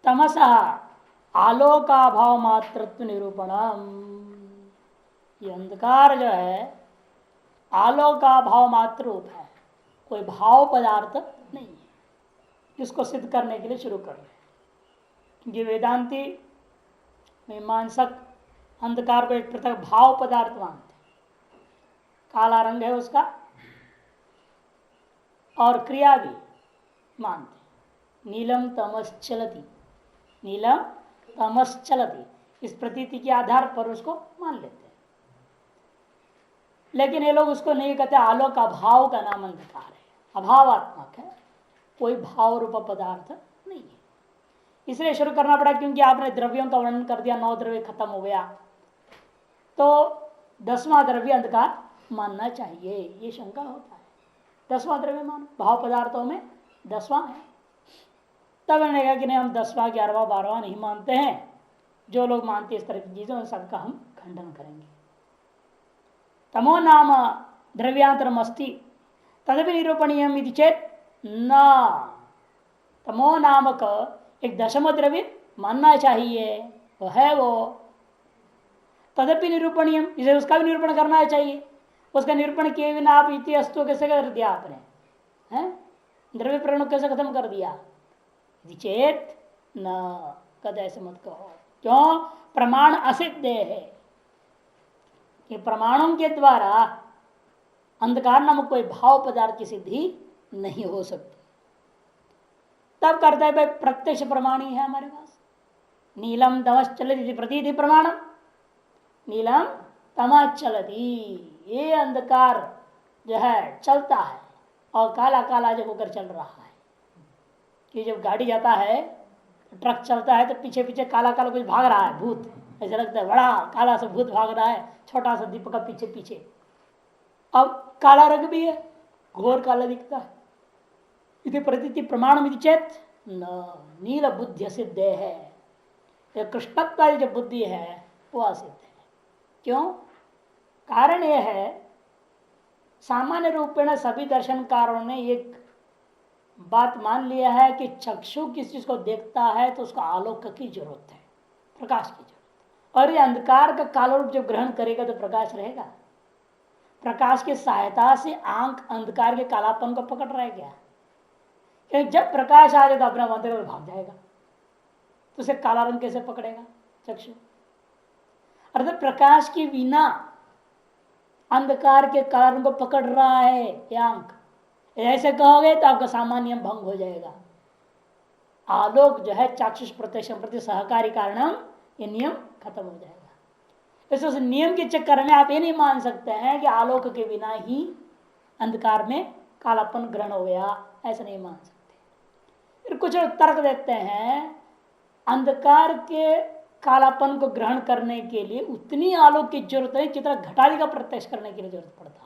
तमसा आलोकाभाव मात्रत्व निरूपणम। ये अंधकार जो है आलोकाभाव मात्र रूप है, कोई भाव पदार्थ नहीं है। इसको सिद्ध करने के लिए शुरू कर रहे हैं, क्योंकि वेदांती मीमांसक अंधकार को एक पृथक भाव पदार्थ मानते। काला रंग है उसका और क्रिया भी मानते। नीलम तमश्चलति, नीलम तमश्चलति, इस प्रतीति के आधार पर उसको मान लेते हैं। लेकिन ये लोग उसको नहीं कहते, आलोक अभाव का नाम अंधकार है, अभावात्मक है, कोई भाव रूप पदार्थ नहीं है। इसलिए शुरू करना पड़ा, क्योंकि आपने द्रव्यों का वर्णन कर दिया, 9 द्रव्य खत्म हो गया, तो 10वां द्रव्य अंधकार मानना चाहिए, ये शंका होता है। 10वां द्रव्य मानो, भाव पदार्थों में 10वां है। तब मैंने कहा कि नहीं, हम 10वां 11वां 12वां नहीं मानते हैं। जो लोग मानते हैं इस तरह की चीजों, सबका हम खंडन करेंगे। तमो नाम द्रव्यांतरम अस्ति तदपि निरूपणीय चेत न, तमो नामक एक 10वां द्रव्य मानना चाहिए, वो है वो तदपि निरूपणीय, इसे उसका भी निरूपण करना चाहिए। उसका निरूपण किए बिना आप इति अस्तु कैसे कर दिया आपने, हैं? द्रव्य प्रणव कैसे खत्म कर दिया? चेत न, कद ऐसे मत कहो। क्यों? प्रमाण असिद्ध है कि प्रमाणों के द्वारा अंधकार नामक कोई भाव पदार्थ की सिद्धि नहीं हो सकती। तब करता है भाई प्रत्यक्ष प्रमाण ही है हमारे पास। नीलम तमश्चलति प्रतीति प्रमाणम, नीलम तमश्चलति, ये अंधकार जो है चलता है और काला काला जो होकर चल रहा है। कि जब गाड़ी जाता है, ट्रक चलता है, तो पीछे पीछे काला काला कुछ भाग रहा है, भूत ऐसा लगता है, बड़ा काला सा भूत भाग रहा है, छोटा सा दीपक का पीछे पीछे। अब काला रंग भी है, घोर काला दिखता है। इति प्रतीति प्रमाण चेत न, नील बुद्धि सिद्ध है, कृष्णत्व जो बुद्धि है वो असिद्ध है। क्यों? कारण यह है, सामान्य रूपेण सभी दर्शनकारों ने एक बात मान लिया है कि चक्षु किस चीज को देखता है तो उसको आलोक की जरूरत है, प्रकाश की जरूरत। और ये अंधकार का काला रूप जब ग्रहण करेगा तो प्रकाश रहेगा। प्रकाश की सहायता से आंख अंधकार के कालापन को पकड़ रहा है क्या? क्योंकि जब प्रकाश आ जाएगा तो अपना अंदर और भाग जाएगा, तो उसे काला रंग कैसे पकड़ेगा चक्षु? अर्थात प्रकाश के बिना अंधकार के काला रंग को पकड़ रहा है ये आंख, ऐसे कहोगे तो आपका सामान्य नियम भंग हो जाएगा। आलोक जो है चाक्षुष प्रत्यक्ष प्रति सहकारी कारणम, ये नियम खत्म हो जाएगा। इस नियम के चक्कर में आप ये नहीं मान सकते हैं कि आलोक के बिना ही अंधकार में कालापन ग्रहण हो गया, ऐसा नहीं मान सकते। फिर कुछ तर्क देते हैं, अंधकार के कालापन को ग्रहण करने के लिए उतनी आलोक की जरूरत नहीं जितना घटादि का प्रत्यक्ष करने के लिए जरूरत पड़ता।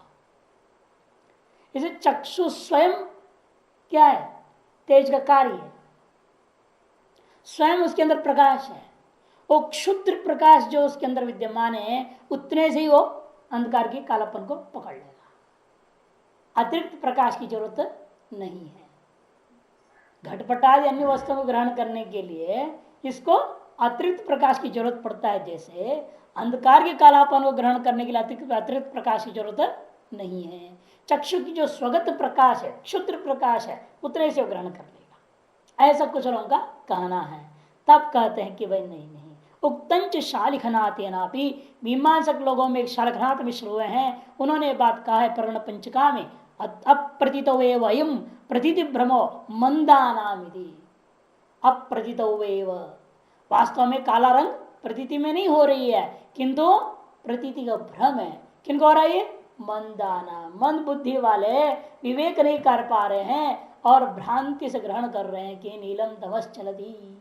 इसे चक्षु स्वयं क्या है? तेज का कार्य है, स्वयं उसके अंदर प्रकाश है। वो क्षुद्र प्रकाश जो उसके अंदर विद्यमान है, उतने से ही वो अंधकार की कालापन को पकड़ लेगा। अतिरिक्त प्रकाश की जरूरत नहीं है। घटपटादि अन्य वस्तुओं को ग्रहण करने के लिए इसको अतिरिक्त प्रकाश की जरूरत पड़ता है, जैसे अंधकार के कालापन को ग्रहण करने के लिए अतिरिक्त प्रकाश की जरूरत नहीं है। चक्षु की जो स्वगत प्रकाश है, क्षुद्र प्रकाश है, उतने से ग्रहण कर लेगा, ऐसा कुछ लोगों का कहना है। तब कहते हैं कि भाई नहीं नहीं, उक्तंच शालिखनातेनापि, मीमांसक लोगों में एक शालिखनाथ मिश्र हुए हैं, उन्होंने बात कहा है प्रकरण पंचका में, अप्रतीतो वयम प्रतीति भ्रमो मंदानामिति। अप्रतीतो, वास्तव में काला रंग प्रतीति में नहीं हो रही है, किंतु प्रतीति का भ्रम है। किनको हो रहा है? मंदाना, मंद बुद्धि वाले विवेक नहीं कर पा रहे हैं और भ्रांति से ग्रहण कर रहे हैं कि नीलम तमश्चलति।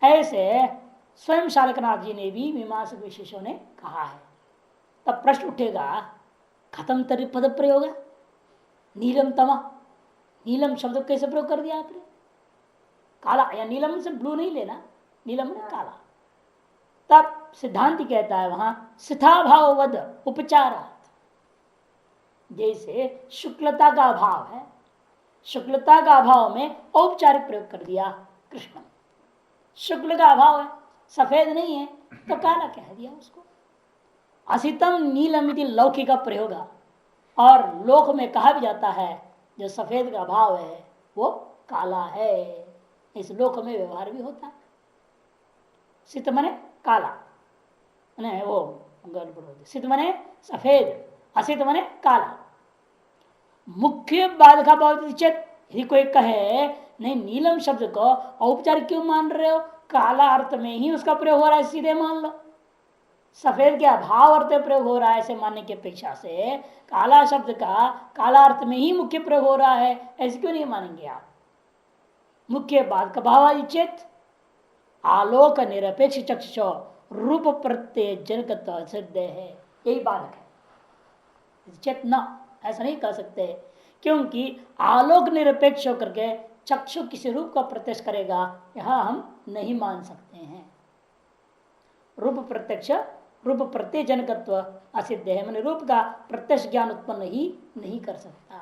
ऐसे स्वयं शालकनाथ जी ने भी मीमांसक विशेषों ने कहा है। तब प्रश्न उठेगा, खत्म तरी पद प्रयोग है, नीलम तमा, नीलम शब्द कैसे प्रयोग कर दिया आपने? काला, या नीलम से ब्लू नहीं लेना, नीलम में काला। तब सिद्धांत कहता है वहां सिथाभाववद उपचारा, जैसे शुक्लता का अभाव है, शुक्लता का अभाव में औपचारिक प्रयोग कर दिया कृष्ण। शुक्ल का अभाव है, सफेद नहीं है, तो काला कह दिया उसको। असितम नीलम इति लौकिक प्रयोग, और लोक में कहा भी जाता है जो सफेद का अभाव है वो काला है, इस लोक में व्यवहार भी होता है। सित मने काला, नहीं वो गड़बड़ होती, सित मने सफेद, असित मने काला। मुख्य बाधका भाव चेत, यदि कोई कहे नहीं नीलम शब्द को औपचारिक क्यों मान रहे हो, काला अर्थ में ही उसका प्रयोग हो रहा है, सीधे मान लो। सफेद के अभाव अर्थ प्रयोग हो रहा है ऐसे मानने की अपेक्षा से काला शब्द का काला अर्थ में ही मुख्य प्रयोग हो रहा है, ऐसे क्यों नहीं मानेंगे आप। मुख्य बात का भाव चेत आलोक निरपेक्ष चक्षुषो रूप प्रत्यय जनकत्व सिद्ध है, यही बात है। चेत न ऐसा नहीं कह सकते, क्योंकि आलोक निरपेक्ष होकर के चक्षु किसी रूप का प्रत्यक्ष करेगा यह हम नहीं मान सकते हैं। रूप प्रत्यक्ष रूप प्रत्यय जनकत्व असिद्ध है, मैंने रूप का प्रत्यक्ष ज्ञान उत्पन्न ही नहीं कर सकता।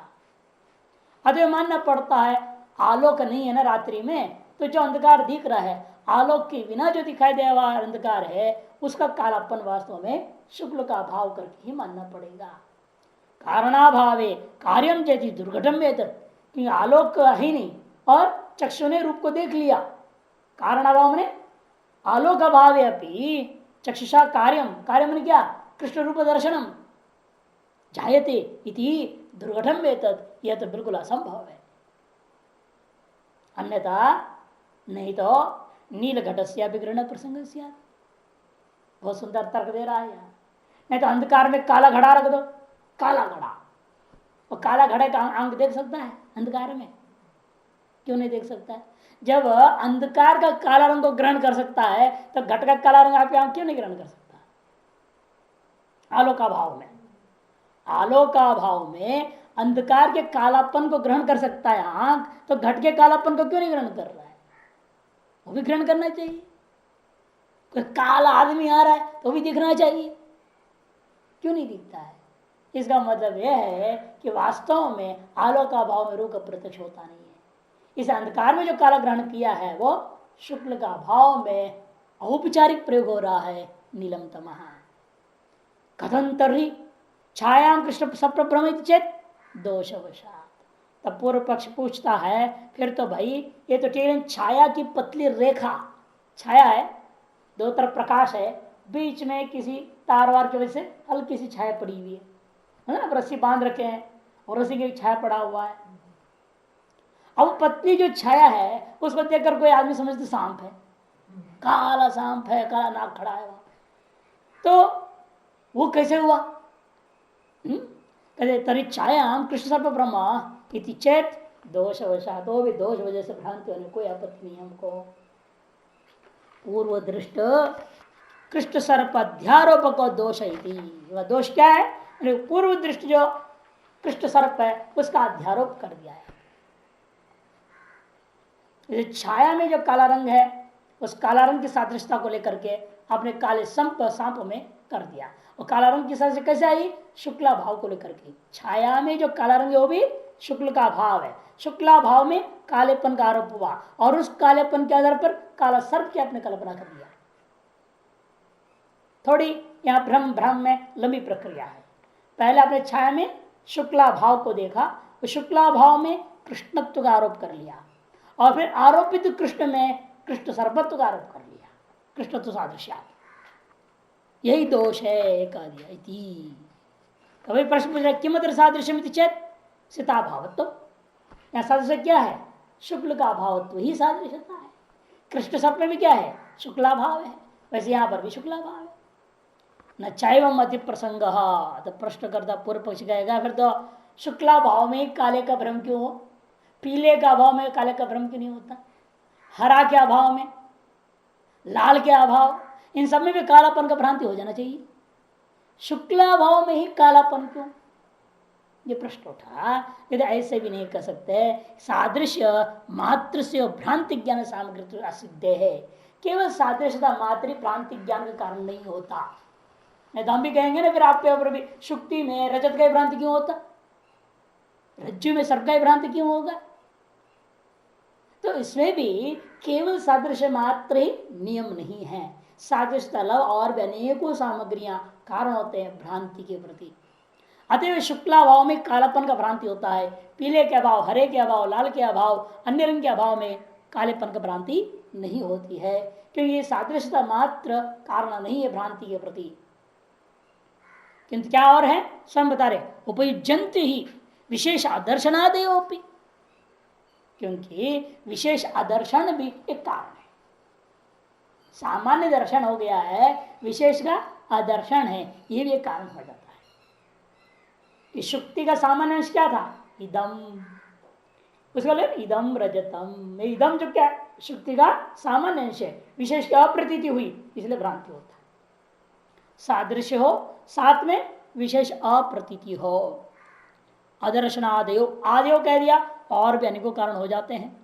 अतः मानना पड़ता है आलोक नहीं है ना रात्रि में, तो जो अंधकार दिख रहा है आलोक के बिना जो दिखाई दे रहा अंधकार है उसका कालापन वास्तव में शुक्ल का अभाव करके ही मानना पड़ेगा। कारणाभावे कार्यम यदि दुर्घटम में, क्योंकि आलोक ही नहीं और चक्षु ने रूप को देख लिया, कारणाभाव ने आलोक अभाव अपनी चक्षुषा कार्यम, कार्य मन क्या, कृष्ण रूप दर्शनम जायते इति दुर्घटम में, यह तो बिल्कुल असंभव है। अन्यथा नहीं तो नील घट से विग्रहण प्रसंग से, बहुत सुंदर तर्क दे रहा है यहाँ। नहीं तो अंधकार में काला घड़ा रख दो, काला घड़ा, और काला घड़े का आंख देख सकता है अंधकार में, क्यों नहीं देख सकता है। जब अंधकार का काला रंग को ग्रहण कर सकता है तो घट का काला रंग आपकी आंख क्यों नहीं ग्रहण कर सकता। आलोकाभाव में, आलोकाभाव में अंधकार के कालापन को ग्रहण कर सकता है आंख, तो घट के कालापन को क्यों नहीं ग्रहण कर रहा है, वो भी ग्रहण करना चाहिए। कोई काला आदमी आ रहा है तो भी दिखना चाहिए, क्यों नहीं दिखता है। इसका मतलब यह है कि वास्तव में आलोकाभाव में रूप का प्रत्यक्ष होता नहीं है। इस अंधकार में जो काला ग्रहण किया है वो शुक्ल का भाव में औपचारिक प्रयोग हो रहा है, नीलम तमः। कथन तर्हि छायाम कृष्ण सप्रभ्रमित चेत दोषवशात। तब पूर्व पक्ष पूछता है फिर तो भाई ये तो केवल छाया की पतली रेखा, छाया है, दो तरफ प्रकाश है, बीच में किसी तारवार की वजह से हल्की सी छाया पड़ी हुई है ना, रस्सी बांध रखे हैं और रस्सी की छाया पड़ा हुआ है। अब पतली जो छाया है उसको देखकर कोई आदमी समझते सांप है, काला सांप है, काला नाक खड़ा है वहां, तो वो कैसे हुआ। कहते तरी छायाम कृष्ण सर्प ब्रह्मा इति चेत दोषवशात, तो भी दोष वजह से भ्रांति होने कोई आपत्ति नहीं हमको। पूर्व दृष्ट कृष्ण सर्प अध्यारोपक दोष इति, वह दोष क्या है, पूर्व दृष्ट जो कृष्ण सर्प है उसका अध्यारोप कर दिया है। छाया में जो काला रंग है उस काला रंग की सादृश्यता को लेकर के आपने काले सांप में कर दिया, और काला रंग की सादृश्य कैसे आई, शुक्ला भाव को लेकर के। छाया में जो काला रंग है वो भी शुक्ल का भाव है, शुक्ला भाव में कालेपन का आरोप हुआ और उस कालेपन के आधार पर काला सर्प की आपने कल्पना कर दिया। थोड़ी यहाँ भ्रम में लंबी प्रक्रिया है। पहले आपने छाया में शुक्ला भाव को देखा, तो शुक्ला भाव में कृष्णत्व का आरोप कर लिया, और फिर आरोपित कृष्ण में कृष्ण सर्वत्व का आरोप कर लिया, कृष्णत्व सादृश्य, यही दोष है कह दिया। कभी प्रश्न पूछ रहे किमत्र सादृश्य चेत सीता भावत्व, यहाँ सादृश्य क्या है, शुक्ल का भावत्व ही सादृश्यता है। कृष्ण सर्प में भी क्या है, शुक्ला भाव है, वैसे यहाँ पर भी शुक्ला भाव है। न चाइवम अति प्रसंग, तो प्रश्न करता पूर्व पक्ष कहेगा फिर तो शुक्ला भाव में काले का भ्रम क्यों हो, पीले का अभाव में काले का भ्रम क्यों नहीं होता, हरा के अभाव में, लाल के अभाव, इन सब में भी कालापन का भ्रांति हो जाना चाहिए, शुक्ला भाव में ही कालापन क्यों, ये प्रश्न उठा। यदि ऐसे भी नहीं कर सकते, सादृश्य मात्र से भ्रांति ज्ञान सामग्री असिद्ध है, केवल सादृश्यता मात्र भ्रांति ज्ञान के कारण नहीं होता। नहीं तो हम भी कहेंगे ना फिर आपके ऊपर भी, शुक्ति में रजत का भ्रांति क्यों होता, रज्जु में सर्प का भ्रांति क्यों होगा, तो इसमें भी केवल सादृश्य मात्र ही नियम नहीं है, सादृश्य अलग और भी अनेकों सामग्रियां कारण होते हैं भ्रांति के प्रति। अतएव शुक्ला भाव में कालापन का भ्रांति होता है, पीले के अभाव, हरे के अभाव, लाल के अभाव, अन्य रंग के अभाव में कालेपन का भ्रांति नहीं होती है, क्योंकि ये सादृश्यता मात्र कारण नहीं है भ्रांति के प्रति। किंतु क्या और है, स्वयं बता रहे, उपयुजंत ही विशेष आदर्शनादेयोपि, क्योंकि विशेष आदर्शन भी एक कारण है। सामान्य दर्शन हो गया है, विशेष का आदर्शन है, ये भी एक कारण हो जाता है। कि शुक्ति का सामान्य अंश क्या था, इदम, उसको ले इदम रजतम, इदम जो क्या शुक्ति का सामान्य अंश है, विशेष की अप्रतीति हुई इसलिए भ्रांति होता है। सादृश्य हो साथ में विशेष अप्रतीति हो, अदर्शनादयो, आदयो कह दिया, और भी अनेकों कारण हो जाते हैं।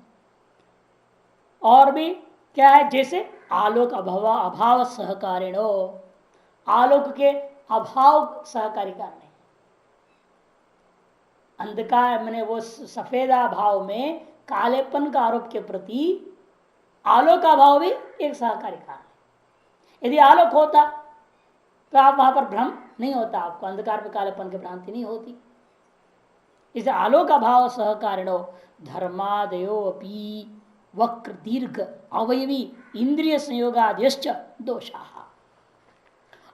और भी क्या है, जैसे आलोक अभाव अभाव सहकारिणो, आलोक के अभाव सहकारी कारण है। अंधकार मैंने वो सफेदा भाव में कालेपन का आरोप के प्रति आलोक का भाव भी एक सहकारी कारण है। यदि आलोक होता तो आप वहां पर भ्रम नहीं होता, आपको अंधकार में कालेपन की भ्रांति नहीं होती। इसे आलोक अभाव सहकारिणो धर्मादयो अपि वक्र दीर्घ अवयवी इंद्रिय संयोगाद्यश्च दोषाः,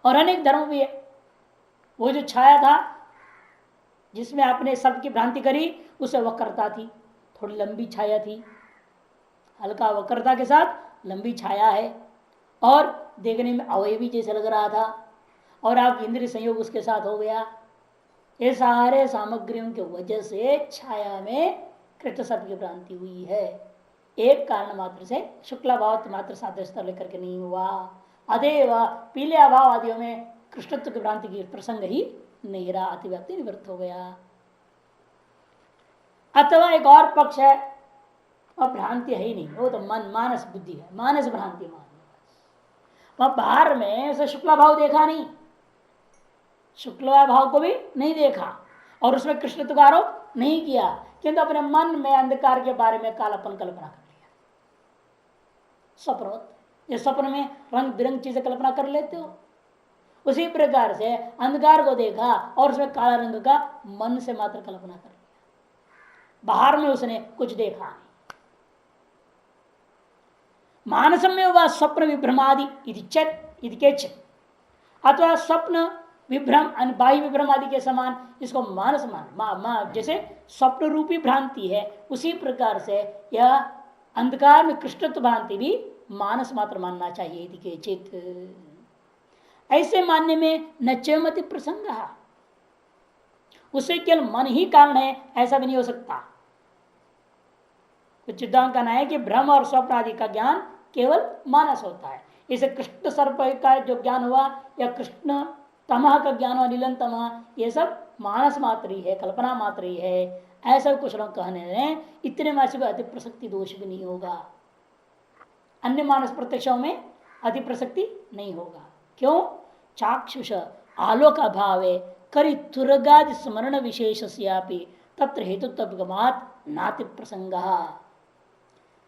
और अनेक धर्म भी है। वो जो छाया था जिसमें आपने सबकी भ्रांति करी, उसे वक्रता थी, थोड़ी लंबी छाया थी, हल्का वक्रता के साथ लंबी छाया है, और देखने में अवयवी जैसे लग रहा था, और आप इंद्रिय संयोग उसके साथ हो गया। ये सारे सामग्रियों की वजह से छाया में कृष्ण सब की भ्रांति हुई है। एक कारण मात्र से शुक्ला भाव मात्र सादृश्यता लेकर के नहीं हुआ। अदेव पीले अभाव आदियों में कृष्णत्व की भ्रांति की प्रसंग ही नहीं रहा, अतिव्याप्ति निवृत्त हो गया। अथवा एक और पक्ष है, वह भ्रांति है ही नहीं, वो तो मन मानस बुद्धि है, मानस भ्रांति मान। वह बाहर में उसे शुक्ला भाव देखा नहीं, शुक्ला भाव को भी नहीं देखा, और उसमें कृष्णत्व का आरोप नहीं किया, किंतु अपने मन में अंधकार के बारे में कालापन कल्पना कर लिया। स्वप्न, ये स्वप्न में रंग बिरंग चीजें कल्पना कर लेते हो, उसी प्रकार से अंधकार को देखा और उसमें काला रंग का मन से मात्र कल्पना कर लिया, बाहर में उसने कुछ देखा नहीं। मानसम में वह स्वप्न विभ्रमादि अथवा स्वप्न विभ्रम बाह्य विभ्रम आदि के समान इसको मानस मान जैसे स्वप्न रूपी भ्रांति है, उसी प्रकार से यह अंधकार में कृष्णत्व भ्रांति भी मानस मात्र मानना चाहिए यदि केचित। ऐसे मानने में न चयमति प्रसंग, उसे केवल मन ही कारण है ऐसा भी नहीं हो सकता। तो सिद्धांत कहना है कि भ्रम और स्वप्न आदि का ज्ञान केवल मानस होता है। इसे कृष्ण सर्प का जो ज्ञान हुआ या कृष्ण तमह का ज्ञान हुआ, नीलन तमह, ये सब मानस मात्र ही है, कल्पना मात्र ही है, ऐसा कुछ लोग कहने हैं। इतने मानस को अति प्रसक्ति दोष भी नहीं होगा, अन्य मानस प्रत्यक्षों में अति प्रसक्ति नहीं होगा। क्यों? चाक्षुष आलोक अभावे करी तुरगादि स्मरण विशेष तत्र हेतुत्वगमात् नाति प्रसंग।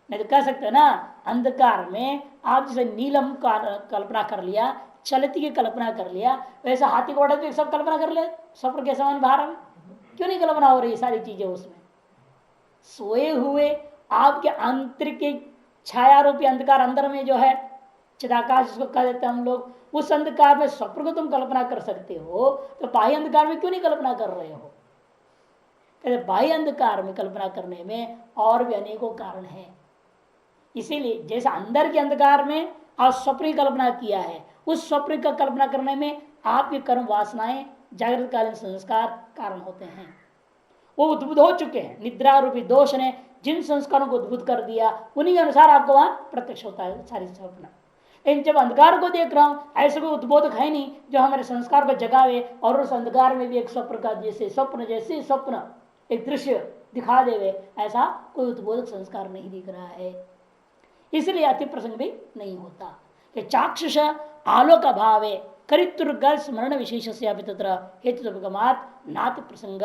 नहीं तो कह सकते ना, अंधकार में आप जैसे नीलम का कल्पना कर लिया, चलती की कल्पना कर लिया, वैसे हाथी घोड़ा भी सब कल्पना कर ले, स्वप्न के समान बाहर में क्यों नहीं कल्पना हो रही सारी चीजें उसमें? सोए हुए आपके आंतरिक छाया रूपी अंधकार अंदर में जो है चिदाकाश जिसको कह देते हैं हम लोग, उस अंधकार में स्वप्न को तुम कल्पना कर सकते हो, तो बाह्य अंधकार में क्यों नहीं कल्पना कर रहे हो? कहते बाह्य अंधकार में कल्पना करने में और भी अनेकों कारण हैं। इसीलिए जैसे अंदर के अंधकार में आप स्वप्न की कल्पना किया है, उस स्वप्न का कल्पना करने में आपके कर्म वासनाएं जागृत कालीन संस्कार कारण होते हैं, वो उद्भुत हो चुके हैं। निद्रा रूपी दोष ने जिन संस्कारों को उद्भुत कर दिया, उन्हीं के अनुसार आपको वहां प्रत्यक्ष होता है सारी स्वप्न। लेकिन जब अंधकार को देख रहा हूं, ऐसे कोई उद्बोधक है नहीं जो हमारे संस्कार को जगावे और उस अंधकार में भी एक स्वप्न का जैसे स्वप्न एक दृश्य दिखा देवे, ऐसा कोई उद्बोधक संस्कार नहीं दिख रहा है। इसलिए अति प्रसंग भी नहीं होता कि चाक्षुष आलोक अभावे करितुर्गल स्मरण विशेष से हेतुगमात् नाति प्रसंग,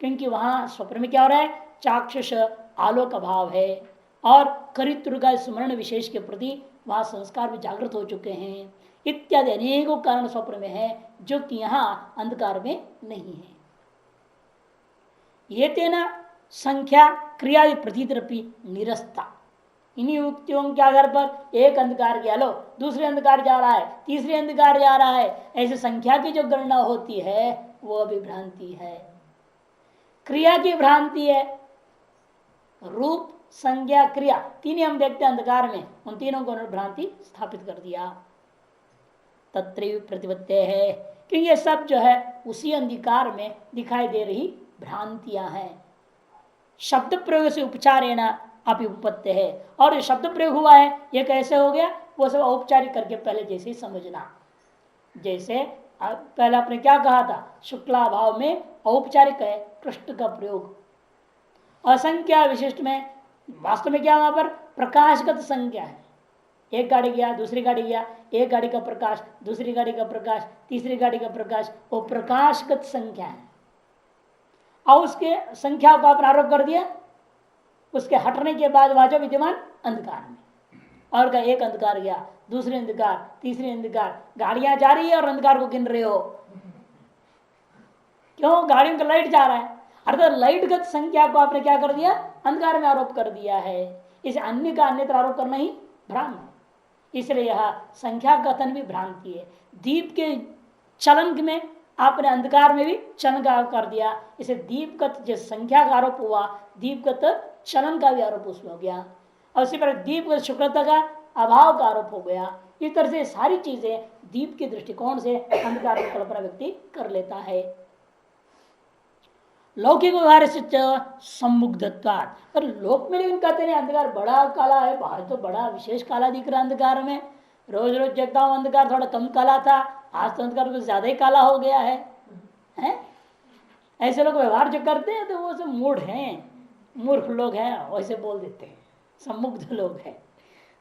क्योंकि वहां स्वप्न में क्या हो रहा है? चाक्षुष आलोक अभाव है, और करित्र का स्मरण विशेष के प्रति वहां संस्कार भी जागृत हो चुके हैं इत्यादि अनेकों कारण स्वप्न में है जो कि यहाँ अंधकार में नहीं है। ये तेना संख्या क्रियादि प्रतीतरपी निरस्ता। इन्हीं युक्तियों के आधार पर एक अंधकार गया लो दूसरे अंधकार जा रहा है तीसरे अंधकार जा रहा है, ऐसे संख्या की जो गणना होती है वो भी भ्रांति है। क्रिया की भ्रांति है, रूप संज्ञा क्रिया तीन हम देखते हैं अंधकार में, उन तीनों को भ्रांति स्थापित कर दिया। तत्र प्रतिपत्ति है कि ये सब जो है उसी अंधकार में दिखाई दे रही भ्रांतियां हैं। शब्द प्रयोग से उपचारेण अपि उपपत्ति है, और जो शब्द प्रयोग हुआ है ये कैसे हो गया, वो सब औपचारिक करके पहले जैसे ही समझना। जैसे पहले आपने क्या कहा था, शुक्ला भाव में औपचारिक है कृष्ण का प्रयोग, असंख्या विशिष्ट में वास्तव में क्या वहां पर प्रकाशगत संख्या है। एक गाड़ी गया दूसरी गाड़ी गया, एक गाड़ी का प्रकाश दूसरी गाड़ी का प्रकाश तीसरी गाड़ी का प्रकाश, वो प्रकाशगत संख्या है। और उसके संख्या को आपने आरोप कर दिया, उसके हटने के बाद वहां जो विद्यमान अंधकार में, और का एक अंधकार गया दूसरे अंधकार तीसरे अंधकार, गाड़ियां जा रही है और अंधकार को गिन रहे हो। क्यों, गाड़ियों का लाइट जा रहा है, अर्थात लाइटगत संख्या को आपने क्या कर दिया, अंधकार में आरोप कर दिया है। इस अन्य का अन्यत्र आरोप करना ही भ्रांत है। इसलिए यह संख्या कथन भी भ्रांति है। दीप के चलन में आपने अंधकार में भी चलन का आरोप कर दिया, इसे दीपगत जो संख्या का आरोप हुआ दीपगत चलन का भी आरोप उसमें हो गया, और उसी पर दीपगत शुक्रता का अभाव का आरोप हो गया। इस तरह से सारी चीजें दीप के दृष्टिकोण से अंधकार की कल्पना व्यक्ति कर लेता है। लौकिक व्यवहार से सम्मुग्धत्वात्, पर लोक में लेकिन कहते हैं अंधकार बड़ा काला है, बाहर तो बड़ा विशेष काला दिख रहा है अंधकार में, रोज रोज देखता हूं अंधकार थोड़ा कम काला था, आज तो अंधकार कुछ ज्यादा ही काला हो गया है? ऐसे लोग व्यवहार जो करते हैं तो वो सब मूढ़ हैं, मूर्ख लोग हैं, वैसे बोल देते हैं, सम्मुग्ध लोग हैं,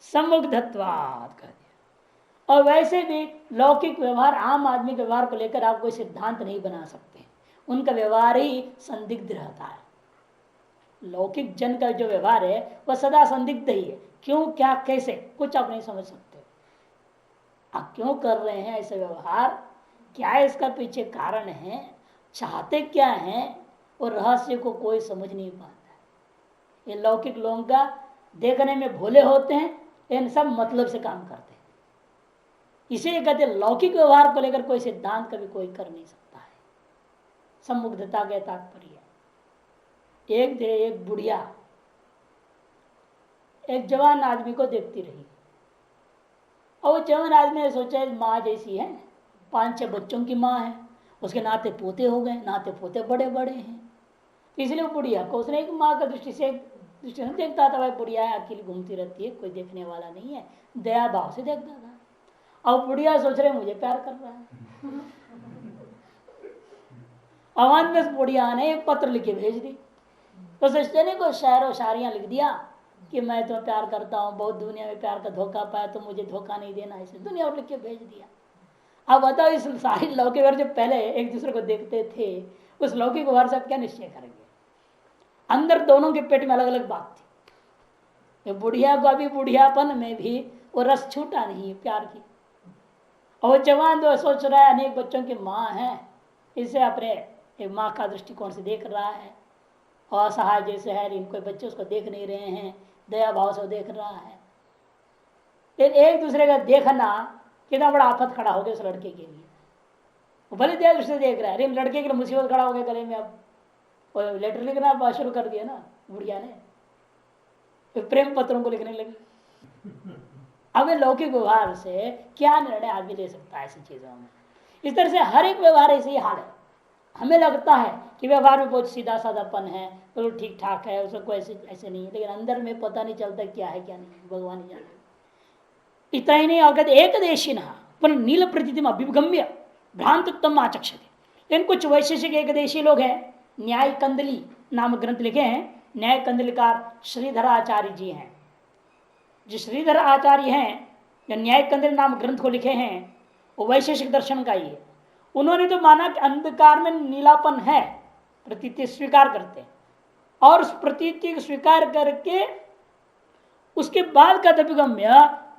सम्मुग्धत्वात् कर दिया। और वैसे भी लौकिक व्यवहार आम आदमी के व्यवहार को लेकर आप कोई सिद्धांत नहीं बना सकते, उनका व्यवहार ही संदिग्ध रहता है। लौकिक जन का जो व्यवहार है वह सदा संदिग्ध ही है, क्यों क्या कैसे कुछ आप नहीं समझ सकते। आप क्यों कर रहे हैं ऐसे व्यवहार, क्या इसका पीछे कारण है, चाहते क्या हैं, और रहस्य को कोई समझ नहीं पाता। ये लौकिक लोगों का देखने में भोले होते हैं, इन सब मतलब से काम करते हैं। इसे कहते लौकिक व्यवहार को लेकर कोई सिद्धांत कभी कोई कर नहीं सकता है। सम्मुग्धता के तात्पर्य एक बुढ़िया एक जवान आदमी को देखती रही, और वो जवान आदमी ने सोचा माँ जैसी है, 5-6 बच्चों की माँ है, उसके नाते पोते हो गए, नाते पोते बड़े बड़े हैं, तो इसलिए वो बुढ़िया को उसने एक माँ का दृष्टि से देखता था। भाई बुढ़िया है, अकेली घूमती रहती है, कोई देखने वाला नहीं है, दया भाव से देखता था। अब बुढ़िया सोच रहे मुझे प्यार कर रहा है। अवन में बुढ़िया ने एक पत्र लिख के भेज दी, तो सोचते नहीं कोई शायर और शायरियां लिख दिया कि मैं तो प्यार करता हूँ, बहुत दुनिया में प्यार का धोखा पाया, तो मुझे धोखा नहीं देना, इसे दुनिया और लिख के भेज दिया। अब बताओ इस सारी लौकिक वर्ग जो पहले एक दूसरे को देखते थे, उस लौकिक वर्ग से क्या निश्चय करेंगे। अंदर दोनों के पेट में अलग अलग बात थी। बुढ़िया को अभी बुढ़ियापन में भी वो रस छूटा नहीं प्यार की, और जवान जो सोच रहा है अनेक बच्चों की माँ है, इसे अपने एक माँ का दृष्टिकोण से देख रहा है, और असहाय जैसे है, इनको बच्चे उसको देख नहीं रहे हैं, दया भाव से देख रहा है। एक दूसरे का देखना कितना बड़ा आफत खड़ा हो गया उस लड़के के लिए। वो भले दया दृष्टि से देख रहा है, अरे लड़के के लिए मुसीबत खड़ा हो गया गले में। अब लेटर लिखना शुरू कर दिया ना बुढ़िया ने, प्रेम पत्रों को लिखने लगी। अब लौकिक व्यवहार से क्या निर्णय आदमी ले सकता है ऐसी चीजों में। इस तरह से हर एक व्यवहार ऐसे ही हाल है। हमें लगता है कि व्यवहार में बहुत सीधा साधापन है, तो ठीक ठाक है, उसको कोई ऐसे नहीं है, लेकिन अंदर में पता नहीं चलता क्या है क्या नहीं, भगवान ही जाने। इतना ही नहीं, अगर एक देशी न नील प्रतीति में अभिगम्य भ्रांतोत्तम आचक्षते। लेकिन कुछ वैशेषिक एक देशी लोग हैं, न्याय कंदली नाम ग्रंथ लिखे हैं, न्याय कंदलिकार श्रीधर आचार्य जी हैं। जो श्रीधर आचार्य हैं, जो न्याय कंदली नाम ग्रंथ को लिखे हैं, वो वैशेषिक दर्शन का ही है। उन्होंने तो माना कि अंधकार में नीलापन है, प्रतीति स्वीकार करते हैं, और उस प्रतीति को स्वीकार करके उसके बाद का तपिगम्य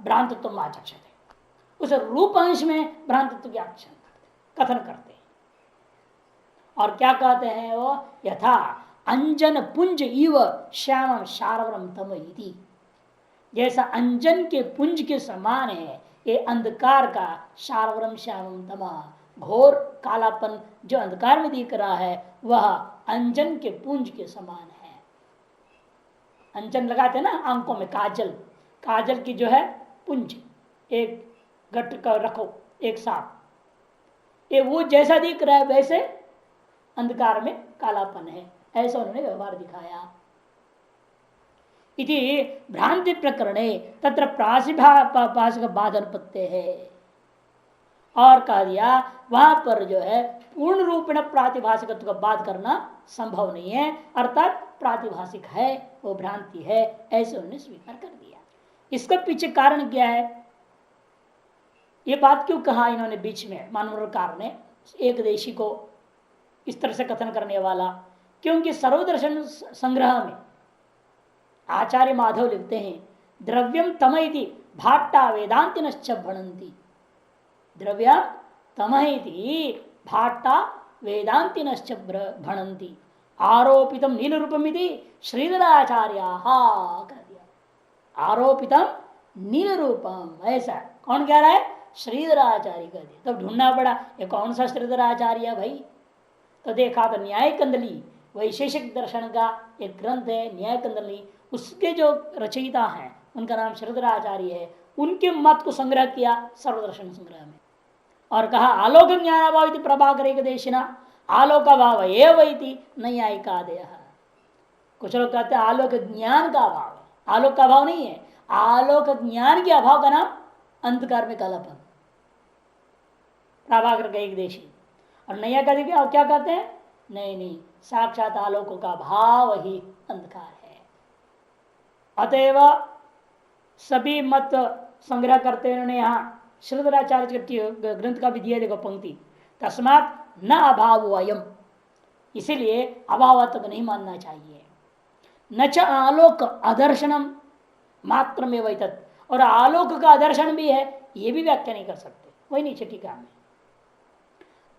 भ्रांतत्व आचक्षते, उस रूप अंश में भ्रांतत्व की आचरण कथन करते हैं। और क्या कहते हैं वो, यथा अंजन पुंज इव श्यामम शारवरम तम इति, जैसा अंजन के पुंज के समान है ये अंधकार का शारवरम श्यामम तमा, घोर कालापन जो अंधकार में दिख रहा है वह अंजन के पुंज के समान है। अंजन लगाते ना आंखों में, काजल, काजल की जो है पुंज एक गट का रखो एक साथ, ये वो जैसा दिख रहा है वैसे अंधकार में कालापन है, ऐसा उन्होंने व्यवहार दिखाया। इति भ्रांति प्रकरणे तत्र प्रासिभाषिक बाधन पत्ते है, और कह दिया वहां पर जो है पूर्ण रूप में प्रातिभाषिकत्व का बात करना संभव नहीं है, अर्थात प्रातिभाषिक है वो भ्रांति है, ऐसे उन्होंने स्वीकार कर दिया। इसका पीछे कारण क्या है, ये बात क्यों कहा इन्होंने बीच में मानवकार ने एक देशी को इस तरह से कथन करने वाला, क्योंकि सर्वदर्शन संग्रह में आचार्य माधव लिखते हैं द्रव्यम तमयति भाट्टा वेदांतिनश्च भणन्ति, द्रव्यम तमयति भाट्टा वेदांतिनश्च भणन्ति आरोपितम नील रूपमिति श्रीधराचार्याः कर दिया। आरोपितम नील रूपम, ऐसा कौन कह रहा है, श्रीधराचार्य कह दिया। तब ढूंढना पड़ा ये कौन सा श्रीधराचार्य भाई, तो देखा तो न्याय कंदली वैशेषिक दर्शन का एक ग्रंथ है न्याय कंदली, उसके जो रचयिता हैं उनका नाम श्रीधराचार्य है, उनके मत को संग्रह किया सर्वदर्शन संग्रह में और कहा आलोक ज्ञानाभाव प्रभाकर एक देशिना आलोक भाव एवं नैयायिकादय। कुछ लोग कहते हैं आलोक ज्ञान का अभाव है, आलोक का अभाव नहीं है, आलोक ज्ञान के अभाव का नाम अंधकार में कालापन, प्रभाकर का एक देशी। और नैया का क्या कहते हैं, नहीं नहीं साक्षात आलोक का भाव ही अंधकार है। अतएव सभी मत संग्रह करते हैं उन्होंने यहाँ श्रीधराचार्य के ग्रंथ का भी दिया, देखो पंक्ति तस्मात् न अभाव अयम, इसीलिए अभावत्व नहीं मानना चाहिए। न च आलोक अदर्शनम मात्र में वही तत्, और आलोक का अदर्शन भी है ये भी व्याख्या नहीं कर सकते, वही नीचे टीका में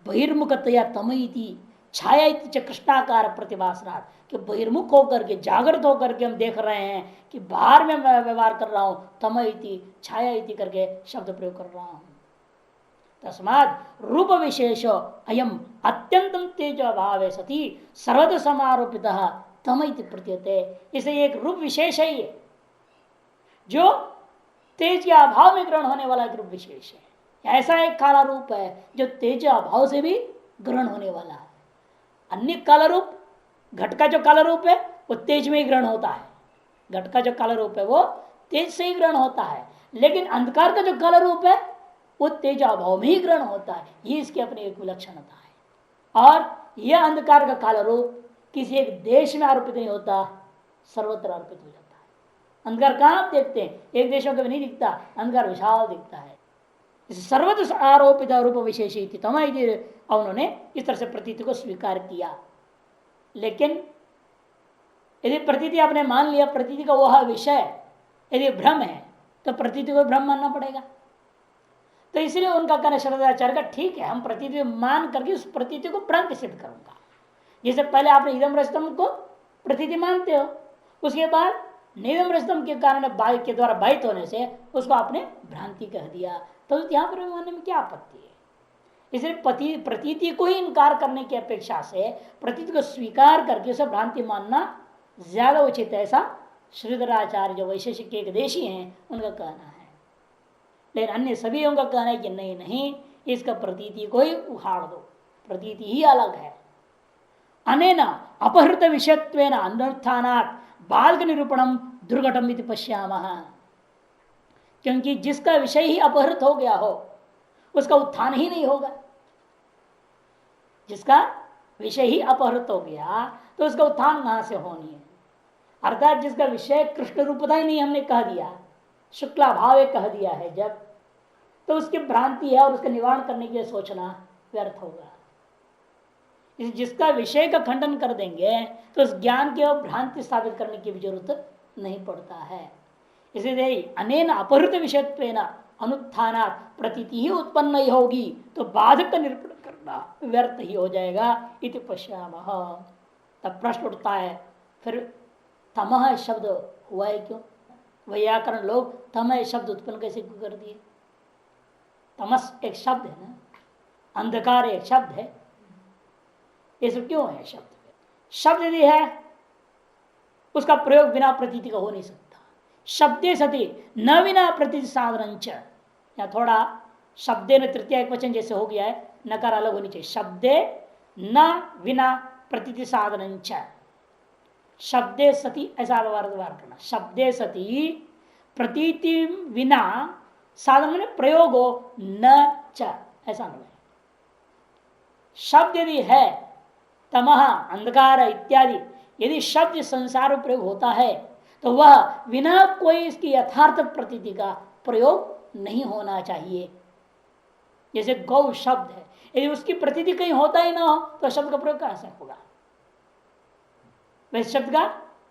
बहिर्मुखतया तमयति छाया कृष्णाकार प्रतिभासनाथ, कि बहिर्मुख होकर के जागृत होकर के हम देख रहे हैं कि बाहर में मैं व्यवहार कर रहा हूं, तमयति छाया इति करके शब्द प्रयोग कर रहा हूं। तस्मात् रूप विशेष अयम अत्यंतम तेज अभाव सती सर्वद समारोपित तमयति प्रतीयते, इसे एक रूप विशेष है ये जो तेज के अभाव में ग्रहण होने वाला एक रूप विशेष है। ऐसा एक काला रूप है जो तेज अभाव से भी ग्रहण होने वाला है। अन्य काला रूप, घट का जो काला रूप है वो तेज में ही ग्रहण होता है, घट का जो काला रूप है वो तेज से ही ग्रहण होता है, लेकिन अंधकार का जो काला रूप है वो तेज अभाव में ही ग्रहण होता है, ये इसकी अपनी एक विलक्षणता है। और यह अंधकार का काला रूप किसी एक देश में आरोपित नहीं होता, सर्वत्र आरोपित हो जाता है। अंधकार कहाँ आप देखते हैं, एक देशों के भी नहीं दिखता, अंधकार विशाल दिखता है। सर्वत्र आरोपित रूप विशेष उन्होंने इस तरह से प्रतीति को स्वीकार किया। लेकिन यदि प्रतीति आपने मान लिया प्रतीति का वह विषय यदि भ्रम है तो प्रतीति को भ्रम मानना पड़ेगा। तो इसलिए उनका कहना श्रद्धाचार्य का ठीक है, हम प्रतीति मान करके उस प्रतीति को भ्रम सिद्ध करूंगा। जैसे पहले आपने इदम रजतम को प्रतीति मानते हो, उसके बाद निदम रजतम के कारण बाह्य के द्वारा बाधित होने से उसको आपने भ्रांति कह दिया, तो यहाँ पर मानने में क्या आपत्ति है। इसलिए प्रतीति को ही इनकार करने की अपेक्षा से प्रतीति को स्वीकार करके उसे भ्रांति मानना ज्यादा उचित है, ऐसा श्रीधराचार्य जो वैशेषिक एक देशी हैं उनका कहना है। लेकिन अन्य सभी का कहना है कि नहीं नहीं, इसका प्रतीति को ही उखाड़ दो, प्रतीति ही अलग है। अनेना अपहृत विषयत्वेन अनर्थानात् बाल्क निरूपणम दुर्घटम इति पश्यामः, क्योंकि जिसका विषय ही अपहृत हो गया हो उसका उत्थान ही नहीं होगा। जिसका विषय ही अपहृत हो गया तो उसका उत्थान कहां से होनी है। अर्थात जिसका विषय कृष्ण रूपता ही नहीं हमने कह दिया, शुक्ला भाव कह दिया है जब, तो उसकी भ्रांति है और उसका निवारण करने के लिए सोचना व्यर्थ होगा। जिसका विषय का खंडन कर देंगे तो उस ज्ञान की भ्रांति स्थापित करने की भी जरूरत नहीं पड़ता है। इसलिए अनेन अपहृत विषयत्वेन अनुत्थानात् प्रतीति ही उत्पन्न ही होगी, तो बाधक का निरूपण करना व्यर्थ ही हो जाएगा। इति पश्यामः। तब प्रश्न उठता है, फिर तमः शब्द हुआ है क्यों? वैयाकरण लोग तमः शब्द उत्पन्न कैसे कर दिए? तमस एक शब्द है ना, अंधकार एक शब्द है, ये सब क्यों है? शब्द यदि है उसका प्रयोग बिना प्रतीति का हो नहीं सकता। शब्दे सती न बिना प्रतीति साधन, या थोड़ा शब्दे न तृतीय एक वचन जैसे हो गया है, नकार अलग होनी चाहिए। शब्दे न बिना प्रतीति साधन, शब्दे सती ऐसा व्यवहार करना। शब्दे सती प्रतीति बिना साधन में प्रयोग हो न च, ऐसा नहीं। शब्द यदि है तमह अंधकार इत्यादि, यदि शब्द संसार में प्रयोग होता है तो वह बिना कोई इसकी यथार्थ प्रतीति का प्रयोग नहीं होना चाहिए। जैसे गौ शब्द है, यदि उसकी प्रतीति कहीं होता ही ना हो तो शब्द का प्रयोग कैसे होगा? वैसे शब्द का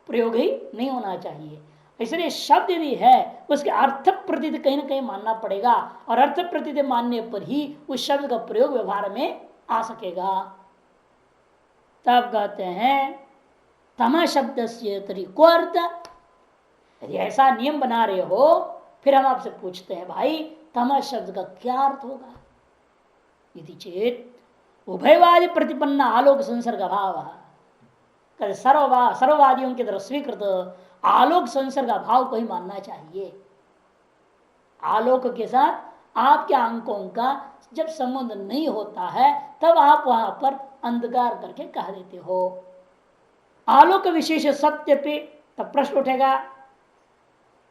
प्रयोग ही नहीं होना चाहिए। इसलिए शब्द यदि है उसके अर्थ प्रतीति कहीं ना कहीं मानना पड़ेगा, और अर्थ प्रतीति मानने पर ही उस शब्द का प्रयोग व्यवहार में आ सकेगा। तब कहते हैं तम शब्द से तरीको अर्थ। यदि ऐसा नियम बना रहे हो, फिर हम आपसे पूछते हैं भाई तम शब्द का क्या अर्थ होगा? यदि चेत उभयवादी प्रतिपन्न आलोक संसर्ग अभाव, सर्ववादियों के द्वारा स्वीकृत आलोक संसर्ग अभाव को ही मानना चाहिए। आलोक के साथ आपके अंकों का जब संबंध नहीं होता है तब आप वहां पर अंधकार करके कह देते हो। आलोक विशेष सत्य पे तब प्रश्न उठेगा,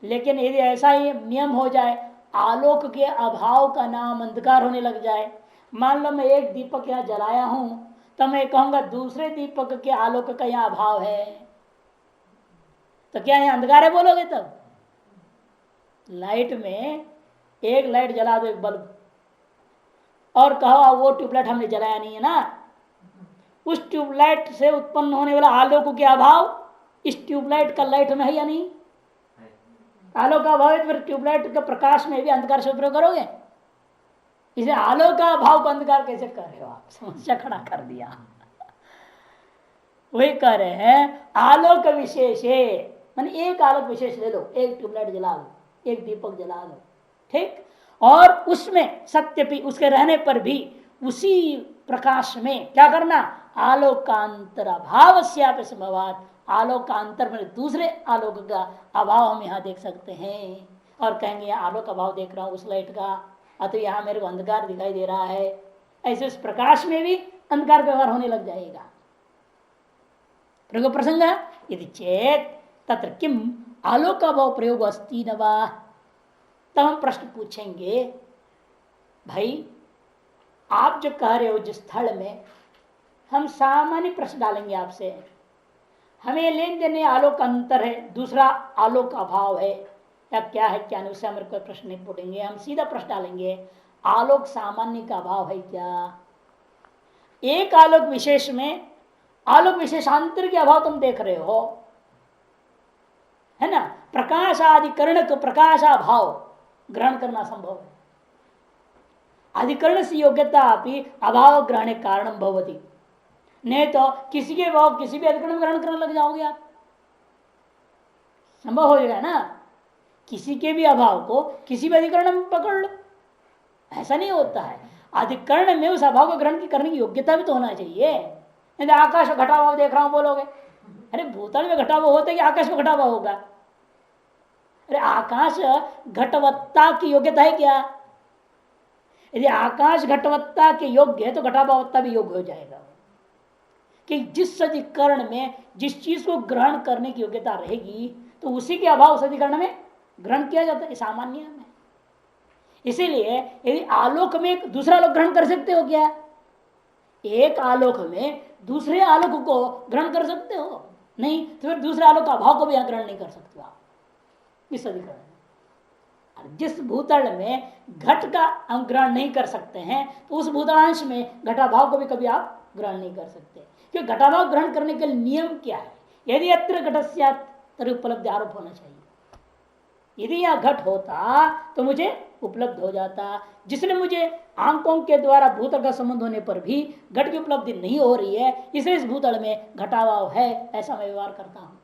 लेकिन यदि ऐसा ही नियम हो जाए, आलोक के अभाव का नाम अंधकार होने लग जाए, मान लो मैं एक दीपक यहाँ जलाया हूं तो मैं कहूंगा दूसरे दीपक के आलोक का यहाँ अभाव है, तो क्या यहाँ अंधकार है बोलोगे? तब लाइट में एक लाइट जला दो, एक बल्ब, और कहो वो ट्यूबलाइट हमने जलाया नहीं है ना, उस ट्यूबलाइट से उत्पन्न होने वाला आलोक के अभाव इस ट्यूबलाइट का लाइट में है या नहीं? आलोक का अभाव है, फिर ट्यूबलाइट के प्रकाश में भी अंधकार से प्रयोग करोगे? इसे आलोक का अभाव का अंधकार कैसे कर रहे हो आप? समस्या खड़ा कर दिया। वही कह रहे हैं आलोक विशेष है, माने एक आलोक विशेष ले लो, एक ट्यूबलाइट जला लो, एक दीपक जला लो, ठीक, और उसमें सत्य उसके रहने पर भी उसी प्रकाश में क्या करना? आलोकांतर अभाव संभवात, आलोक का अंतर में दूसरे आलोक का अभाव हम यहाँ देख सकते हैं, और कहेंगे आलोक का अभाव देख रहा हूँ उस लाइट का, अतः यहाँ मेरे को अंधकार दिखाई दे रहा है। ऐसे उस प्रकाश में भी अंधकार व्यवहार होने लग जाएगा। प्रयोग प्रसंग यदि चेत तत्र किम आलोक का भाव प्रयोग अस्ति न वा? तब हम प्रश्न पूछेंगे, भाई आप जो कह रहे हो जिस स्थल में, हम सामान्य प्रश्न डालेंगे आपसे, हमें लेन देन आलोक का अंतर है, दूसरा आलोक का अभाव है, या क्या है क्या नहीं, उससे हमारे कोई प्रश्न नहीं पूछेंगे। हम सीधा प्रश्न डालेंगे, आलोक सामान्य का अभाव है क्या? एक आलोक विशेष में आलोक विशेषांतर के अभाव तुम देख रहे हो, है ना? प्रकाश अधिकरण को प्रकाशाभाव ग्रहण करना संभव है। अधिकरण से योग्यता अपनी अभाव ग्रहण कारण भवती, नहीं तो किसी के भाव किसी भी अधिकरण में ग्रहण करने लग जाओगे आप, संभव हो जाएगा ना? किसी के भी अभाव को किसी भी अधिकरण में पकड़ लो, ऐसा नहीं होता है। अधिकरण में उस अभाव को ग्रहण करने की योग्यता भी तो होना चाहिए। नहीं तो आकाश में घटा हुआ देख रहा हूं बोलोगे, अरे भूतल में घटा हुआ होता है कि आकाश में घटा हुआ होगा? अरे आकाश घटवत्ता की योग्यता है क्या? यदि आकाश घटवत्ता के योग्य है तो घटाभावत्ता भी योग्य हो जाएगा, कि जिस अधिकरण में जिस चीज को ग्रहण करने की योग्यता रहेगी तो उसी के अभाव उस अधिकरण में ग्रहण किया जाता है, सामान्य में। इसीलिए यदि आलोक में एक दूसरा आलोक ग्रहण कर सकते हो क्या? एक आलोक में दूसरे आलोक को ग्रहण कर सकते हो? नहीं, तो फिर दूसरे आलोक का अभाव को भी ग्रहण नहीं कर सकते आप इस अधिकरण में। जिस भूतल में घट का हम ग्रहण नहीं कर सकते हैं तो उस भूतलांश में घटाभाव को भी कभी आप ग्रहण नहीं कर सकते, क्योंकि घटाभाव ग्रहण करने के नियम क्या है? यदि अत्र घटस्यात् तर्हि उपलब्धि आरोप होना चाहिए। यदि यह घट होता तो मुझे उपलब्ध हो जाता। जिसने मुझे आंकों के द्वारा भूतल का संबंध होने पर भी घट की उपलब्धि नहीं हो रही है, इसलिए इस भूतल में घटाभाव है, ऐसा मैं व्यवहार करता हूं।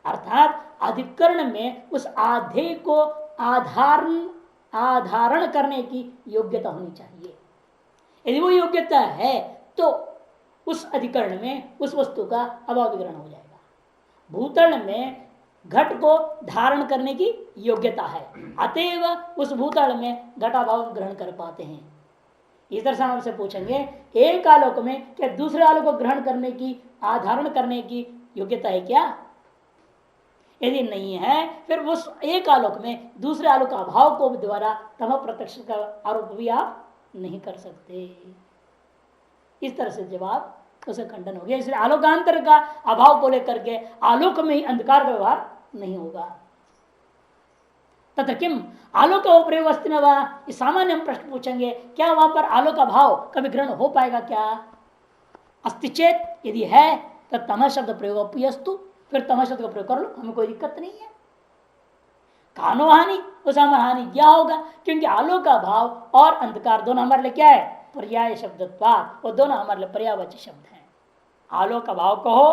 अर्थात अधिकरण में उस आधेय को आधारण करने की योग्यता होनी चाहिए। यदि वो योग्यता है तो उस अधिकरण में उस वस्तु का अभाव विग्रहण हो जाएगा। भूतल में घट को धारण करने की योग्यता है, अतएव उस भूतल में घटाभाव ग्रहण कर पाते हैं। इस तरह से हमसे पूछेंगे, एक आलोक में क्या दूसरे आलोक को ग्रहण करने की, आधारण करने की योग्यता है क्या? यदि नहीं है, फिर उस एक आलोक में दूसरे आलोक का अभाव को द्वारा तम प्रत्यक्ष का आरोप भी आप नहीं कर सकते। इस तरह से जवाब उसे खंडन हो गया। इसलिए आलोकांतर का अभाव को लेकर के आलोक में ही अंधकार का व्यवहार नहीं होगा। तथा किम आलोक प्रयोग अस्ति न वा, सामान्य हम प्रश्न पूछेंगे, क्या वहां पर आलोक का भाव कभी ग्रहण हो पाएगा क्या? अस्ति चेत, यदि है तो तमः शब्द प्रयोग अपयस्तु, फिर तमः शब्द का प्रयोग कर लो, हमें कोई दिक्कत नहीं है। कानो हानि, उस हमारा हानि क्या होगा? क्योंकि आलोक का भाव और अंधकार दोनों हमारे लिए क्या है? पर्याय शब्दत्वात्, वो दोनों हमारे लिए पर्यायवाची शब्द हैं। आलोक का भाव कहो,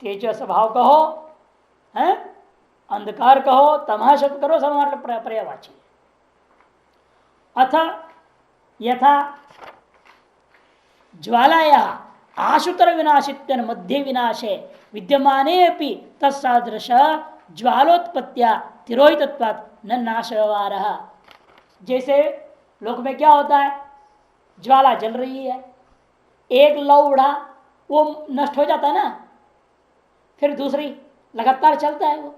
तेजस भाव कहो, है अंधकार कहो, तमः शब्द करो, सब हमारे पर्यायवाची। अथ यथा ज्वालाया आशुतर विनाशित्व मध्य विनाशे विद्यमाने अपि तत्सादृश ज्वालोत्पत्तिया तिरोहितत्वात् न नाश व्यवहार। जैसे लोक में क्या होता है, ज्वाला जल रही है, एक लौ उड़ा वो नष्ट हो जाता है ना, फिर दूसरी लगातार चलता है। वो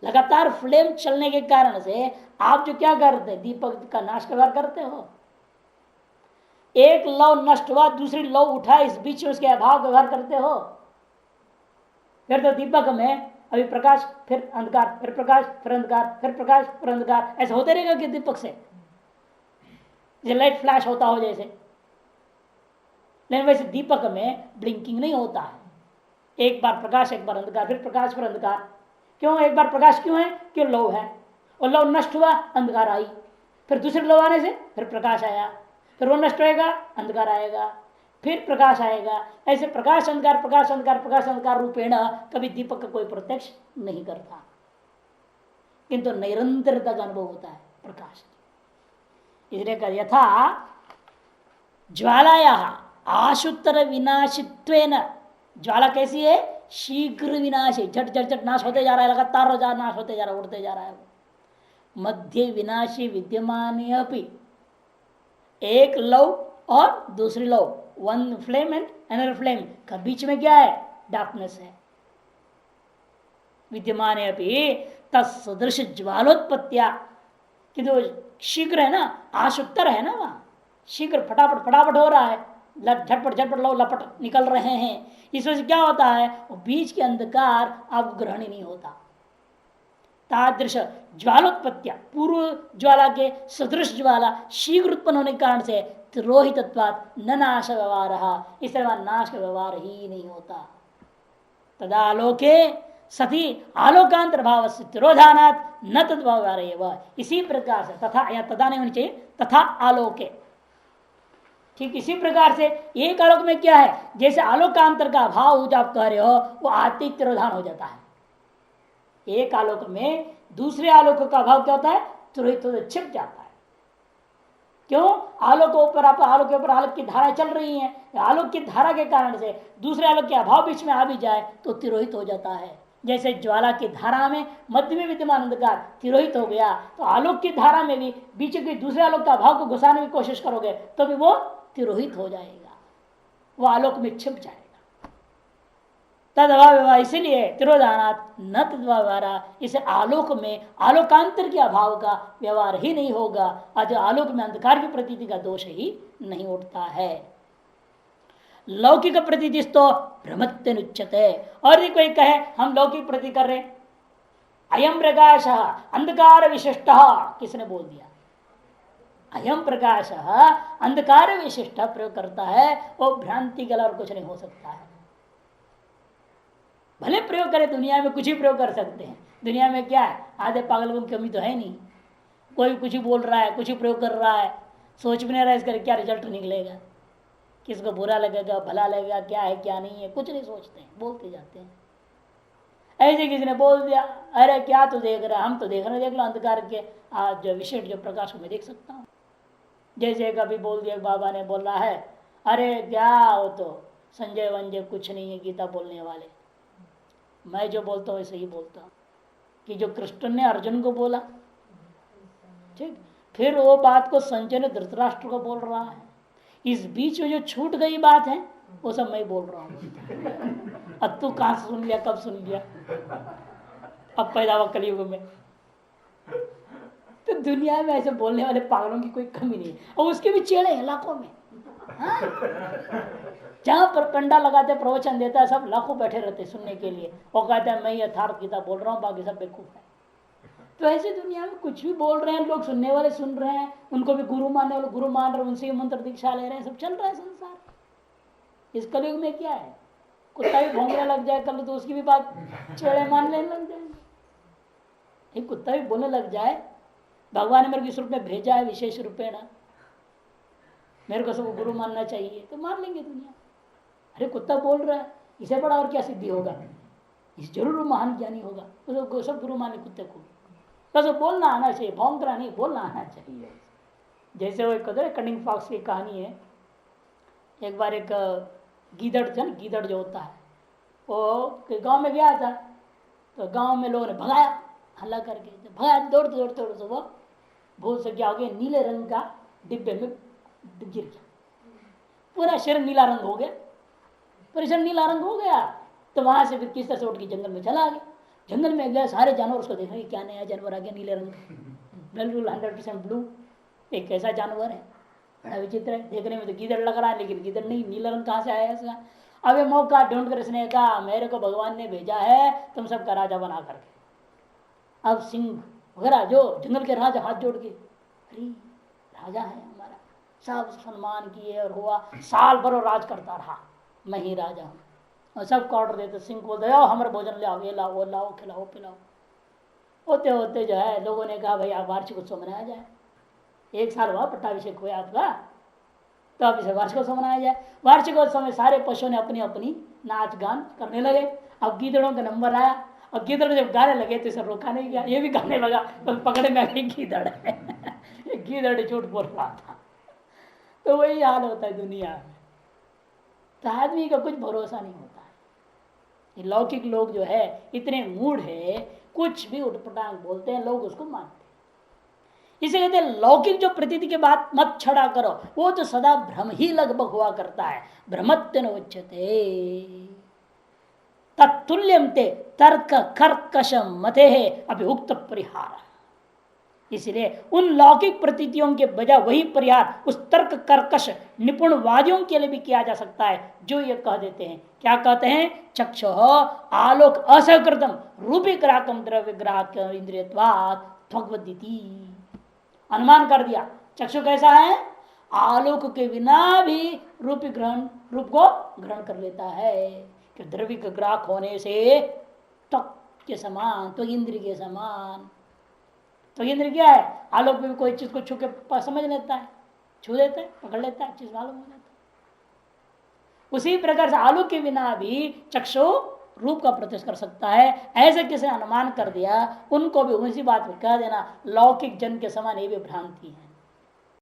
लगातार फ्लेम चलने के कारण से आप जो क्या करते हैं, दीपक का नाश व्यवहार करते हो। एक लौ नष्ट हुआ, दूसरी लौ उठा, इस बीच में उसके अभाव व्यवहार करते हो। फिर तो दीपक में अभी प्रकाश, फिर अंधकार, फिर प्रकाश, फिर अंधकार, फिर प्रकाश, फिर अंधकार, ऐसा होते रहेगा कि दीपक से जैसे लाइट फ्लैश होता हो जैसे। लेकिन वैसे दीपक में ब्लिंकिंग नहीं होता है, एक बार प्रकाश, एक बार अंधकार, फिर प्रकाश, फिर अंधकार। क्यों एक बार प्रकाश क्यों है? क्यों लौ है, और लौ नष्ट हुआ, अंधकार आई, फिर दूसरे लौ आने से फिर प्रकाश आया, फिर वो नष्ट होएगा, अंधकार आएगा, फिर प्रकाश आएगा। ऐसे प्रकाश अंधकार, प्रकाश अंधकार, प्रकाश अंधकार रूपेण कभी दीपक का कोई प्रत्यक्ष नहीं करता, किंतु निरंतरता का अनुभव होता है प्रकाश। इसलिए यथा ज्वालाया आशुत्तर विनाशित्वेन, ज्वाला कैसी है? शीघ्र विनाशी, झट झट झट नाश होते जा रहा है, लगातार नाश होते जा रहा है, उड़ते जा रहा है। मध्य विनाशी विद्यमान अपि, एक लौ और दूसरी लौ, one flame and another flame का बीच में क्या है? डार्कनेस है। विद्यमान अपि तत्सदृश ज्वालोत्पत्तिया, किंतु शीघ्र है ना, आशुत्तर है ना, वहां शीघ्र फटाफट फटाफट हो रहा है, झटपट झटपट लो लपट निकल रहे हैं। इस वजह से क्या होता है, वो बीच के अंधकार आपको ग्रहण ही नहीं होता। तादृश ज्वालोत्पत्तिया, पूर्व ज्वाला के सदृश ज्वाला शीघ्र उत्पन्न होने के कारण से तिरोहितत्वात् न नाश व्यवहार, इस तरह नाश का व्यवहार ही नहीं होता। तदा आलोके सती आलोकांतर भाव से तिरोधानात् न तद्व्यवहार, इसी प्रकार से तथा, या तदा नहीं होनी चाहिए, तथा आलोके, ठीक इसी प्रकार से एक आलोक में क्या है, जैसे आलोकांतर का अभाव जो आप कह रहे हो, वो आत्मिक तिरोधान हो जाता है। एक आलोक में दूसरे आलोक का अभाव क्या होता है? तिरोहित छिप जाता है। क्यों? आलोक ऊपर, आप आलोक के ऊपर आलोक की धारा चल रही है, आलोक की धारा के कारण से दूसरे आलोक के अभाव बीच में आ भी जाए तो तिरोहित हो जाता है। जैसे ज्वाला की धारा में मध्य में विद्यमान अंधकार तिरोहित हो गया, तो आलोक की धारा में भी बीच के दूसरे आलोक का अभाव को घुसाने की कोशिश करोगे तो भी वो तिरोहित हो जाएगा, वो आलोक में छिप जाएगा। तद अभाव, इसीलिए तिरोधानात् न तद्व्यवहार, इसे आलोक में आलोकांतर के अभाव का व्यवहार ही नहीं होगा, आज आलोक में अंधकार की प्रतीति का दोष ही नहीं उठता है। लौकिक प्रतीतिस्तो भ्रमत्यनुच्यते, और कोई कहे हम लौकिक प्रतीति कर रहे, अयम प्रकाश अंधकार विशिष्ट, किसने बोल दिया? अयम प्रकाश अंधकार विशिष्ट प्रयोग करता है, वो भ्रांति के अलावा कुछ नहीं हो सकता है। भले प्रयोग करें, दुनिया में कुछ ही प्रयोग कर सकते हैं। दुनिया में क्या है, आधे पागलों की कमी तो है नहीं। कोई कुछ ही बोल रहा है, कुछ ही प्रयोग कर रहा है, सोच भी नहीं रहा इसका क्या रिजल्ट निकलेगा, किसको बुरा लगेगा भला लगेगा, क्या है क्या नहीं है, कुछ नहीं सोचते हैं, बोलते जाते हैं। ऐसे किसी ने बोल दिया, अरे क्या तो देख रहा है, हम तो देख रहे, देख लो अंधकार के आज जो विशेष जो प्रकाश को मैं देख सकता हूँ। जैसे कभी बोल दिया बाबा ने, बोल रहा है अरे क्या हो तो संजय वंजय कुछ नहीं है गीता बोलने वाले, मैं जो बोलता हूँ वैसे ही बोलता हूँ कि जो कृष्ण ने अर्जुन को बोला, ठीक, फिर वो बात को संजय ने धृतराष्ट्र को बोल रहा है। इस बीच में जो छूट गई बात है वो सब मैं बोल रहा हूँ। अब तू कहां से सुन लिया, कब सुन लिया, अब पैदा हुआ कलयुग में। तो दुनिया में ऐसे बोलने वाले पागलों की कोई कमी नहीं है, और उसके भी चेड़े हैं लाखों में। हाँ? जहां पर पंडा लगाते प्रवचन देता है, सब लाखों बैठे रहते सुनने के लिए, वो कहते हैं मैं यथार्थ गीता बोल रहा हूँ, बाकी सब बेवकूफ है। तो ऐसे दुनिया में कुछ भी बोल रहे हैं लोग, सुनने वाले सुन रहे हैं, उनको भी गुरु मानने वाले गुरु मान रहे हैं, उनसे मंत्र दीक्षा ले रहे हैं, सब चल रहा है संसार। इस कलयुग में क्या है, कुत्ता भी भौंकने लग जाए कल तो उसकी भी बात चेड़े मानने लग जाएंगे। एक कुत्ता भी बोलने लग जाए, भगवान ने मेरे को इस रूप में भेजा है विशेष रूपेण, मेरे को सबको गुरु मानना चाहिए, तो मान लेंगे दुनिया। अरे कुत्ता बोल रहा है, इसे बड़ा और क्या सिद्धि होगा, इस जरूर महान ज्ञानी होगा, तो सब गुरु माने कुत्ते को। बस बोलना आना चाहिए, भौंकना नहीं, बोलना आना चाहिए। जैसे वो एक कनिंग फॉक्स की कहानी है। एक बार एक गीदड़ था, गीदड़ जो होता है वो गांव में गया था, तो गांव में लोगों ने भगाया, हल्ला करके भगाया, दौड़ते दौड़ते दौड़ते वो भूल से क्या हो गया, नीले रंग का डिब्बे में गिर गया, पूरा शरीर नीला रंग हो गया, पूरा शरीर नीला रंग हो गया। तो वहां से फिर किस तरह से उठ के जंगल में चला गया। जंगल में गया, सारे जानवर उसको देख रहे क्या नया जानवर आ गया नीले रंग का, बिल्कुल 100% ब्लू, एक कैसा जानवर है, बड़ा विचित्र है, देखने में तो गीदड़ लग रहा है लेकिन गीदड़ नहीं, नीला रंग कहाँ से आया इसका। अब ये मौका ढूंढ कर इसने कहा मेरे को भगवान ने भेजा है तुम सबका राजा बना करके। अब सिंह वगैरह जो जंगल के राजा हाथ जोड़ के, अरे राजा है हमारा, सब सम्मान किए और हुआ, साल भर वो राज करता रहा, मैं ही राजा हूँ, और सबको ऑर्डर देते, सिंह को दे हमारे भोजन ले आओ, ये लाओ वो लाओ, खिलाओ पिलाओ। होते होते जो है लोगों ने कहा भाई वार्षिक उत्सव मनाया जाए, 1 साल हुआ पट्टाभिषेक हुआ आपका, तो अब इसे वार्षिकोत्सव मनाया जाए। वार्षिकोत्सव में सारे पशुओं ने अपनी अपनी नाच गान करने लगे। अब गीदड़ों का नंबर आया, और गीदड़ जब गाने लगे तो इसे रोका नहीं गया, ये भी गाने लगा, तो पकड़े में गई गीदड़ है। गीदड़ झूठ बोल रहा था। तो वही हाल होता है दुनिया में, तो आदमी का कुछ भरोसा नहीं होता है। लौकिक लोग जो है इतने मूढ़ है, कुछ भी उठपटांग बोलते हैं, लोग उसको मानते हैं। इसे कहते हैं लौकिक जो प्रतीति के बात मत छड़ा करो, वो तो सदा भ्रम ही लगभग हुआ करता है। भ्रमत्व न उच्यते तत्तुल्यम ते तर्क कर्कश मते है अभियुक्त परिहार। इसलिए उन लौकिक प्रतीतियों के बजाय वही परिहार उस तर्क कर्कश निपुणवादियों के लिए भी किया जा सकता है, जो ये कह देते हैं, क्या कहते हैं, चक्षु आलोक असकृतम रूपी ग्राहकम द्रव्य ग्राहक इंद्रियत्वात् भगवद्गीति। अनुमान कर दिया चक्षु कैसा है, आलोक के बिना भी रूप को ग्रहण कर लेता है, कि द्रव्य का ग्राहक होने से त्वक के समान, तो इंद्रिय के समान। तो इंद्र क्या है, आलोक में भी कोई चीज को छू के समझ लेता है, छू देता है, पकड़ लेता है, चीज मालूम हो जाता है। उसी प्रकार से आलोक के बिना भी चक्षु रूप का प्रत्यक्ष कर सकता है। ऐसे किसी अनुमान कर दिया, उनको भी उसी बात में कह देना लौकिक जन के समान ये भी भ्रांति है।